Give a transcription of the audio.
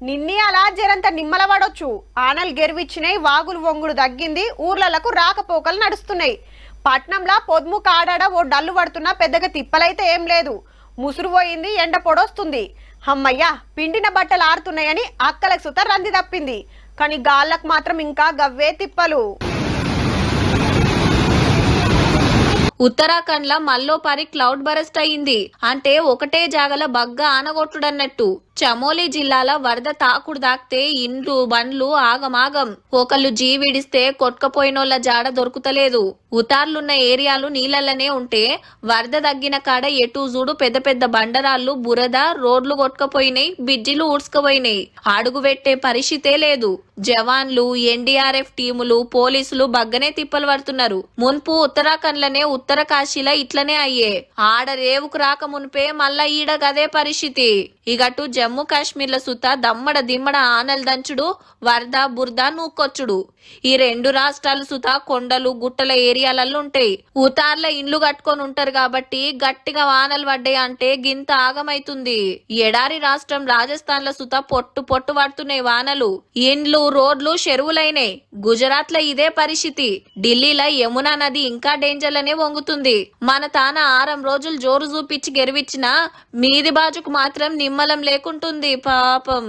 నిన్ని అలా జరంత నిమ్మల పడొచ్చు. ఆనలు గెరివిచ్చినాయి, వాగులు వంగుడు తగ్గింది, ఊర్లకు రాకపోకలు నడుస్తున్నాయి. పట్నంలా పొద్ము కాడాడ ఓ డల్లు పడుతున్నా పెద్దగా తిప్పలైతే ఏం లేదు. ముసురు పోయింది, ఎండ పొడొస్తుంది. అమ్మయ్యా పిండిన బట్టలు ఆరుతున్నాయని అక్కలకు సుత రంది తప్పింది. కానీ గాళ్ళకు మాత్రం ఇంకా గవ్వే తిప్పలు. ఉత్తరాఖండ్ ల మల్లోపారి క్లౌడ్ బరస్ట్ అయింది. అంటే ఒకటే జాగల బగ్గ ఆనగొట్టుడన్నట్టు. చమోలి జిల్లాల వరద తాకుడు దాకితే ఇండ్లు బండ్లు ఆగమాగం. ఒకళ్ళు జీవిడిస్తే కొట్టుకపోయినోళ్ల జాడ దొరుకుతలేదు. ఉతార్లున్న ఏరియాలు నీళ్లనే ఉంటే వరద తగ్గిన కాడ ఎటు చూడు పెద్ద పెద్ద బండరాళ్లు బురద రోడ్లు కొట్టుకపోయినాయి, బిడ్జిలు ఊడ్చుకుపోయినాయి. అడుగు పెట్టే పరిస్థితే లేదు. జవాన్లు, ఎన్డీఆర్ఎఫ్ టీములు, పోలీసులు బగ్గనే తిప్పలు పడుతున్నారు. మున్పు ఉత్తరాఖండ్ లనే ఉత్తర కాశీలా ఇట్లనే అయ్యే. ఆడ రేవుకు రాక మునిపే మళ్ళా ఈడ గదే పరిస్థితి. ఇగటు జమ్మూ కాశ్మీర్ల సుత దమ్మడ దిమ్మడ ఆనల్ దంచుడు, వరద బురద నూక్కొచ్చుడు. ఈ రెండు రాష్ట్రాలు సుత కొండలు గుట్టల ఏరియాలలో ఉంటాయి. ఉతార్ల ఇండ్లు కట్టుకొని ఉంటారు కాబట్టి గట్టిగా వానలు పడ్డాయి అంటే గింత ఆగమైతుంది. ఎడారి రాష్ట్రం రాజస్థాన్ ల సుత పొట్టు పొట్టు పడుతున్నాయి వానలు. ఇండ్లు రోడ్లు చెరువులైనాయి. గుజరాత్ లో ఇదే పరిస్థితి. ఢిల్లీలో యమునా నది ఇంకా డేంజర్ లనే వంగుతుంది. మన తాన 6 రోజులు జోరు చూపించి గెరివిచ్చిన మీది బాజుకు మాత్రం నిమ్మలం లేకుంటుంది పాపం.